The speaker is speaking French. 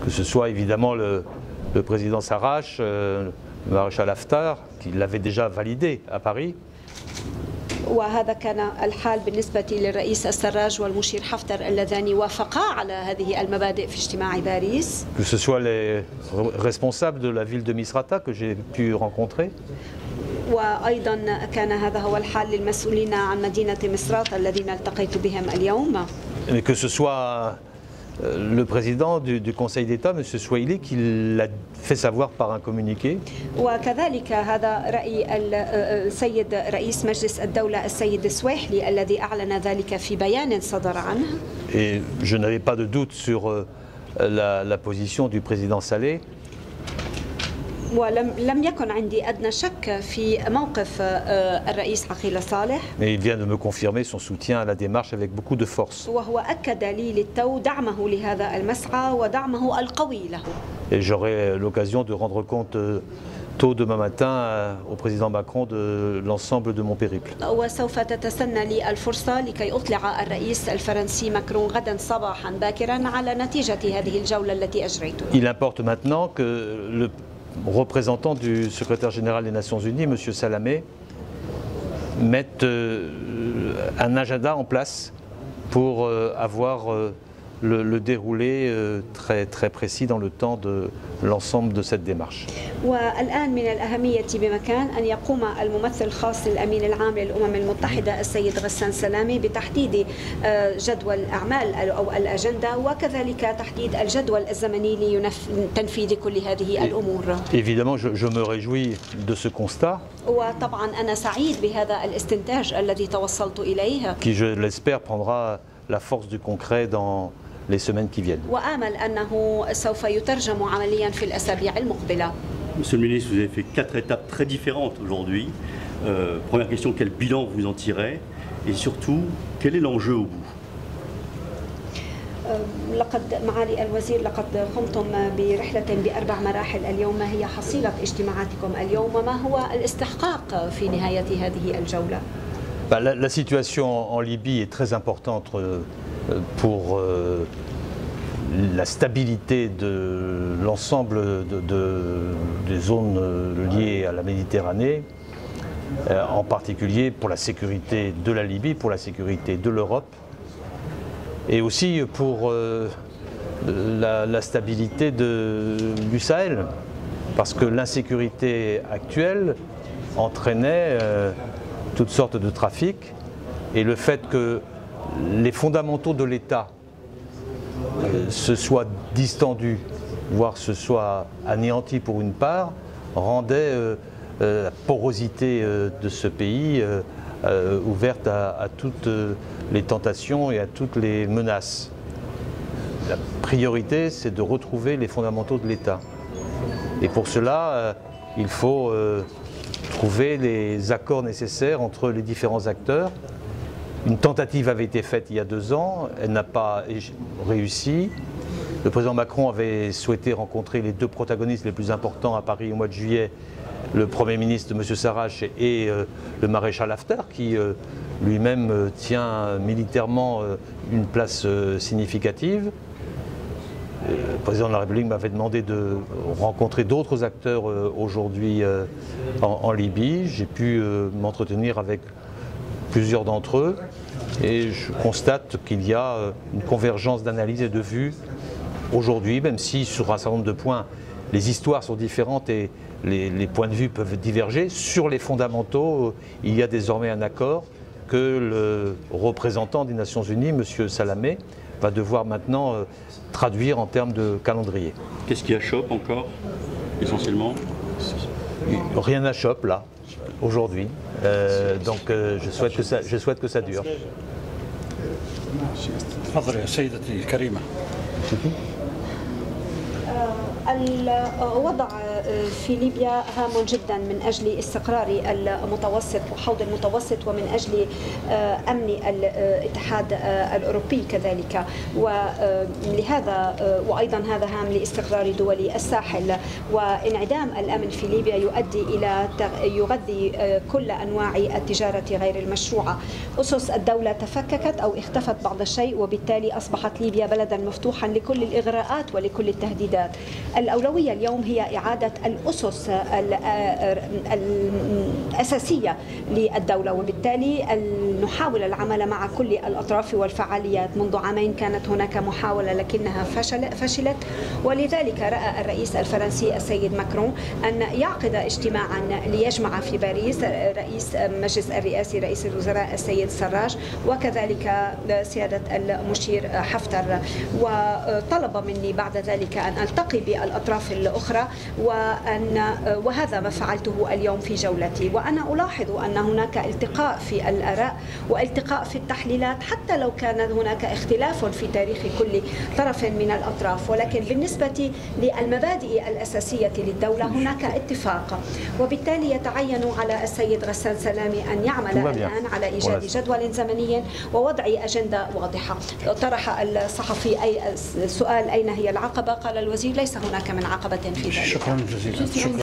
que ce soit évidemment le président Sarraj, le maréchal Haftar, qui l'avait déjà validé à Paris. وهذا كان الحال بالنسبة للرئيس السراج والمشير حفتر اللذان وافقا على هذه المبادئ في اجتماع باريس. Que ce soit les responsables de la ville de Misrata que j'ai pu rencontrer. وأيضا كان هذا هو الحال للمسؤولين عن مدينة مصراتة الذين التقيت بهم اليوم. Mais que ce soit le président du Conseil d'État, M. Swahili, qui l'a fait savoir par un communiqué. وكذلك هذا رأي السيد رئيس مجلس الدولة السيد السويحلي الذي أعلن ذلك في بيان صدر عنه. Et je n'avais pas de doute sur la position du président Saleh. ولم يكن عندي أدنى شك في موقف الرئيس عقيل صالح. Mais il vient de me confirmer son soutien à la démarche avec beaucoup de force. وهو أكد لي للتو دعمه لهذا المسعى ودعمه القوي له. Et j'aurai l'occasion de rendre compte tôt demain matin au président Macron de l'ensemble de mon périple. وسوف تتسنى لي الفرصة لكي أطلع الرئيس الفرنسي ماكرون غدا صباحا باكرا على نتيجة هذه الجولة التي أجريتها. Il importe maintenant que le représentant du secrétaire général des Nations Unies, M. Salamé, mette un agenda en place pour avoir le déroulé très précis dans le temps de l'ensemble de cette démarche. والآن من الأهمية بمكان أن يقوم الممثل الخاص للأمين العام للأمم المتحدة السيد غسان سلامي بتحديد جدول الأعمال أو الأجندة وكذلك تحديد الجدول الزمني لتنفيذ كل هذه الأمور. Évidemment, je me réjouis de ce constat. وطبعا أنا سعيد بهذا الاستنتاج الذي توصلت إليه. Qui, je l'espère, prendra la force du concret dans les semaines qui viennent. وآمل أنه سوف يترجم عمليا في الأسابيع المقبلة. Monsieur le ministre, vous avez fait 4 étapes très différentes aujourd'hui. Première question, quel bilan vous en tirez? Et surtout, quel est l'enjeu au bout? لقد معالي الوزير لقد قمتم برحلة ب4 مراحل اليوم. ما هي حصيلة اجتماعاتكم اليوم وما هو الاستحقاق في نهاية هذه الجولة؟ La situation en Libye est très importante pour la stabilité de l'ensemble des zones liées à la Méditerranée, en particulier pour la sécurité de la Libye, pour la sécurité de l'Europe, et aussi pour la stabilité du Sahel, parce que l'insécurité actuelle entraînait toutes sortes de trafics, et le fait que les fondamentaux de l'État se soient distendus, voire se soient anéantis pour une part, rendait la porosité de ce pays ouverte à toutes les tentations et à toutes les menaces. La priorité, c'est de retrouver les fondamentaux de l'État. Et pour cela, il faut trouver les accords nécessaires entre les différents acteurs. Une tentative avait été faite il y a 2 ans, elle n'a pas réussi. Le président Macron avait souhaité rencontrer les 2 protagonistes les plus importants à Paris au mois de juillet, le Premier ministre M. Sarraj et le maréchal Haftar, qui lui-même tient militairement une place significative. Le président de la République m'avait demandé de rencontrer d'autres acteurs aujourd'hui en Libye. J'ai pu m'entretenir avec plusieurs d'entre eux et je constate qu'il y a une convergence d'analyse et de vues aujourd'hui, même si sur un certain nombre de points les histoires sont différentes et les points de vue peuvent diverger. Sur les fondamentaux, il y a désormais un accord que le représentant des Nations Unies, M. Salamé, va devoir maintenant traduire en termes de calendrier. Qu'est-ce qui achoppe encore, essentiellement? Rien n'achoppe là, aujourd'hui. Donc je souhaite que ça dure. الوضع في ليبيا هام جدا من أجل استقرار المتوسط وحوض المتوسط ومن أجل أمن الاتحاد الأوروبي كذلك، ولهذا وأيضا هذا هام لاستقرار دول الساحل. وانعدام الأمن في ليبيا يغذي كل أنواع التجارة غير المشروعة. أسس الدولة تفككت أو اختفت بعض الشيء، وبالتالي أصبحت ليبيا بلدا مفتوحا لكل الإغراءات ولكل التهديدات. الأولوية اليوم هي إعادة الأسس الأساسية للدولة، وبالتالي نحاول العمل مع كل الأطراف والفعاليات. منذ عامين كانت هناك محاولة لكنها فشلت، ولذلك رأى الرئيس الفرنسي السيد ماكرون أن يعقد اجتماعا ليجمع في باريس رئيس مجلس الرئاسي رئيس الوزراء السيد سراج وكذلك سيادة المشير حفتر، وطلب مني بعد ذلك أن ألتقي بالأطراف الأخرى، وهذا ما فعلته اليوم في جولتي. وأنا ألاحظ أن هناك التقاء في الآراء والتقاء في التحليلات، حتى لو كان هناك اختلاف في تاريخ كل طرف من الأطراف، ولكن بالنسبة للمبادئ الأساسية للدولة هناك اتفاق. وبالتالي يتعين على السيد غسان سلامي أن يعمل الآن على إيجاد جدول زمني ووضع أجندة واضحة. طرح الصحفي سؤال أين هي العقبة؟ قال الوزير ليس هناك من عقبة في ذلك. شكرا جزيلا.